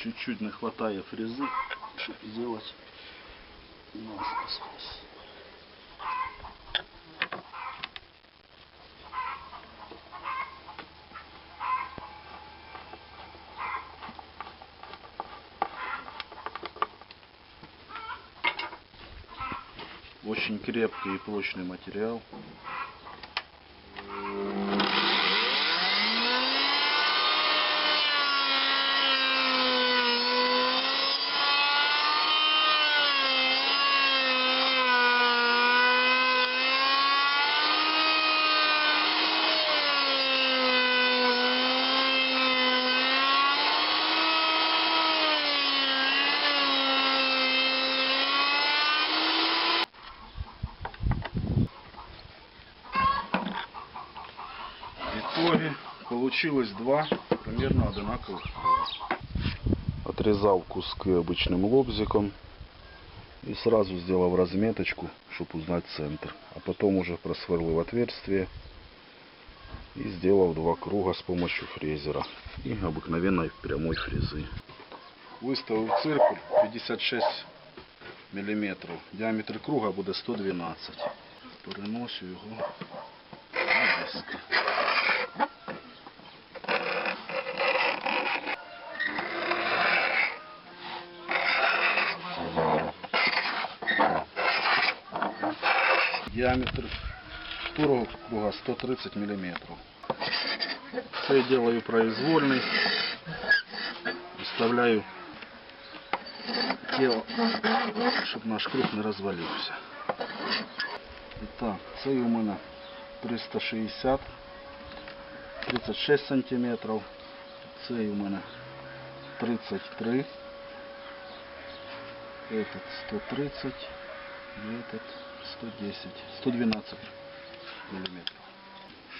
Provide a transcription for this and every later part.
Чуть-чуть не хватает фрезы, чтобы сделать наскос. Очень крепкий и прочный материал. В итоге получилось два примерно одинаковых. Отрезал куски обычным лобзиком и сразу сделал разметочку, чтобы узнать центр. А потом уже просверлил отверстие и сделал два круга с помощью фрезера и обыкновенной прямой фрезы. Выставил циркуль 56 мм. Диаметр круга буде 112. Переношу його на диск. Диаметр второго круга 130 мм. Це я делаю произвольный. Вставляю тело, щоб наш круг не розвалився. Так, це у мене 360, 36 см. Це у мене 33. Этот 130 и этот 110, 112 миллиметров.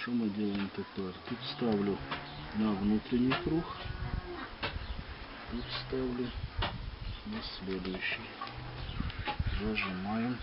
Что мы делаем теперь? Тут ставлю на внутренний круг, тут ставлю на следующий. Зажимаем.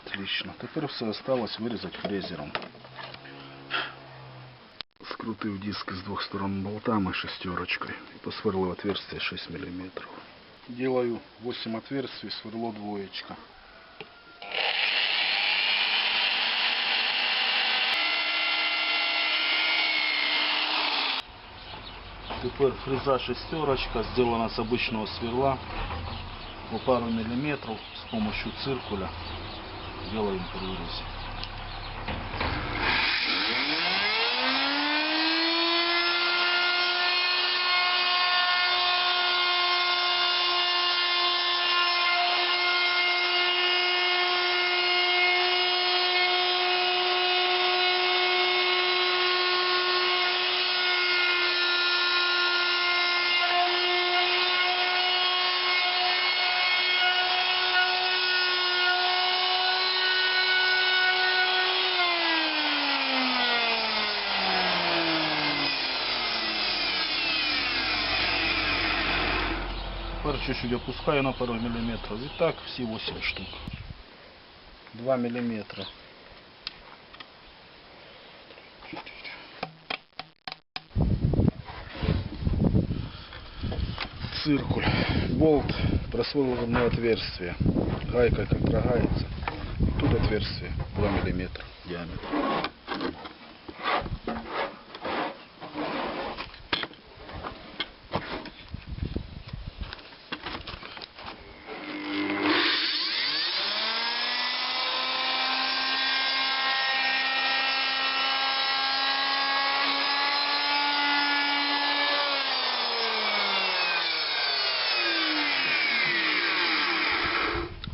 Отлично. Теперь все осталось вырезать фрезером. Скрутив диск с двух сторон болтами шестерочкой и посверлил отверстие 6 мм. Делаю 8 отверстий, сверло двоечка. Теперь фреза шестерочка сделана с обычного сверла по пару миллиметров с помощью циркуля. Делаем прорези. Теперь чуть-чуть опускаю на пару миллиметров. И так все 8 штук. 2 миллиметра. Циркуль. Болт просверлил в одно отверстие. Гайка как драгается. Тут отверстие 2 миллиметра диаметр.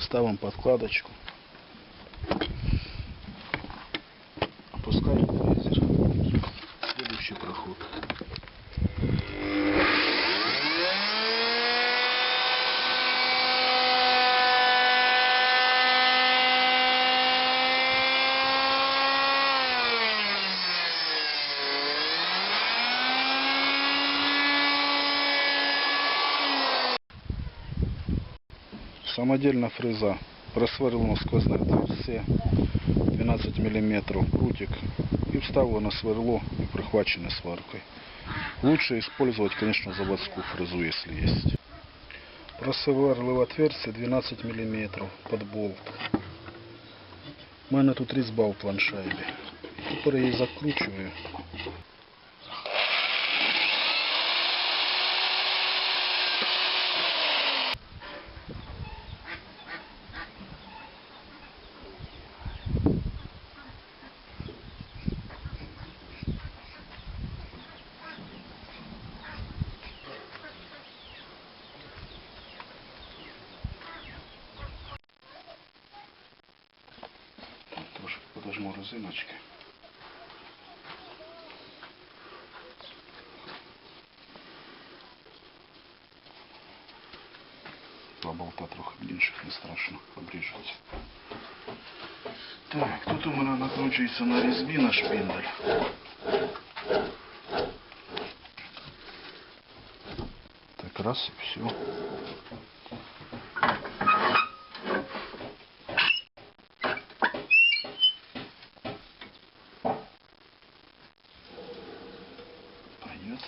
Ставим подкладочку, опускаем Пропускает фрезер. Следующий проход. Самодельная фреза. Просверлена сквозная отверстие 12 мм прутик и вставлено сверло и прихвачено сваркой. Лучше использовать, конечно, заводскую фрезу, если есть. Просверлив отверстие 12 мм под болт. У мене тут різьба в планшайбі. Тепер я її закручую. Трошки подожму резиночки. Два болта трохи більших, не страшно обріжуть. Так, тут у мене накручується на різьбі на шпиндель. Так, раз і все. Пойдет.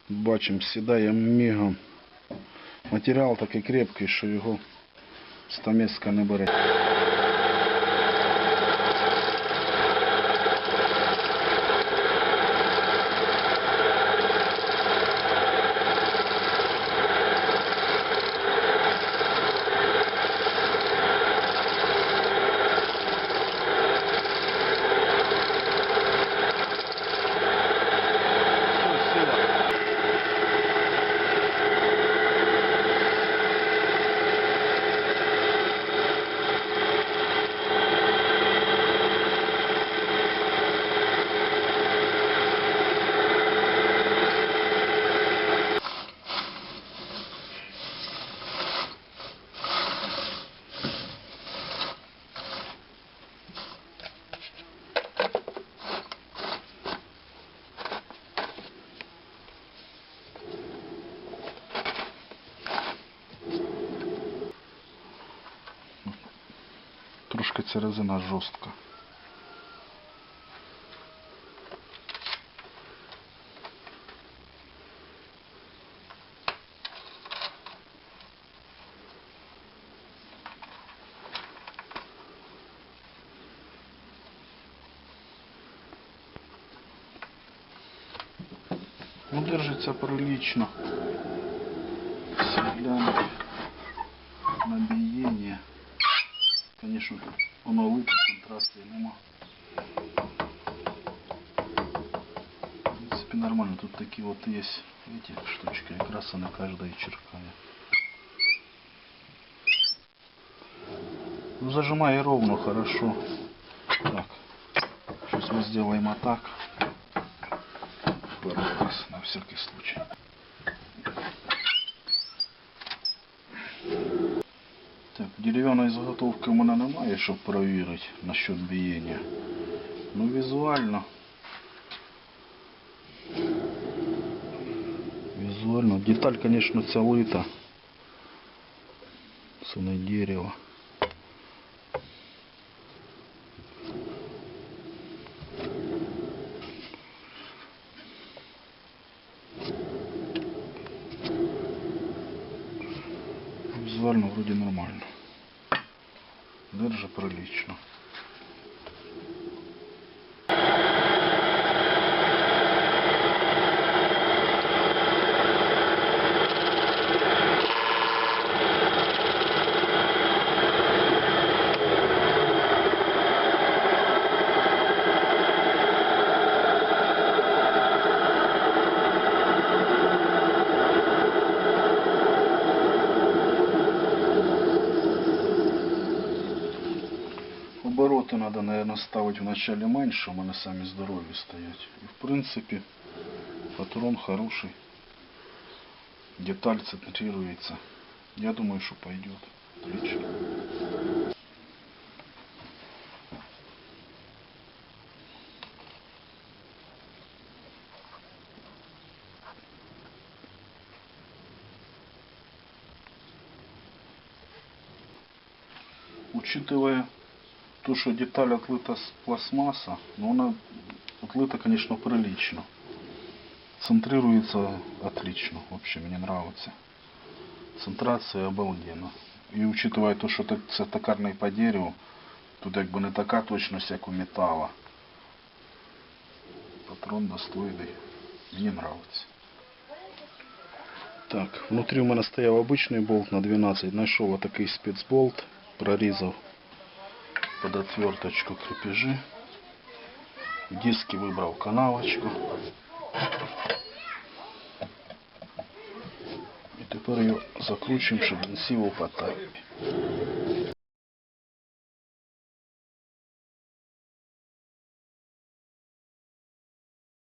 Бачимо, сідає мігом. Матеріал такий крепкий, що його стамеска не бере. Трошки ця резина жорстка. Ну, держится прилично. Гляньте на биение. Конечно, оно лучше, контрасту нема. вот есть эти штучки, как раз она каждая черкает. Ну, зажимай ровно, хорошо. Так, сейчас мы сделаем вот так. Пару раз, на всякий случай. Так, дерев'яної заготовки у мене немає, щоб перевірити насчет бієння. Ну, візуально. Визуально. Деталь, конечно, ця лита. Це не дерево. Визуально вроде нормально. Держи прилично. Обороты надо, наверное, ставить вначале меньше, у меня сами здоровье стоять. И в принципе патрон хороший. Деталь центрируется. Я думаю, что пойдет. Отлично. Учитывая то, что деталь отлита с пластмасса, но она отлита, конечно, прилично. Центрируется отлично. Вообще мне нравится. Центрация обалденно. И учитывая то, что це токарний по дереву, тут якби не така точність, як у металла. Патрон достойний. Мені нравится. Так, внутри у мене стояв обичний болт на 12. Знайшов отакий спецболт. Прорізав под отверточку крепежи. В диске выбрал канавочку. И теперь ее закручиваем, чтобы не силу потапить.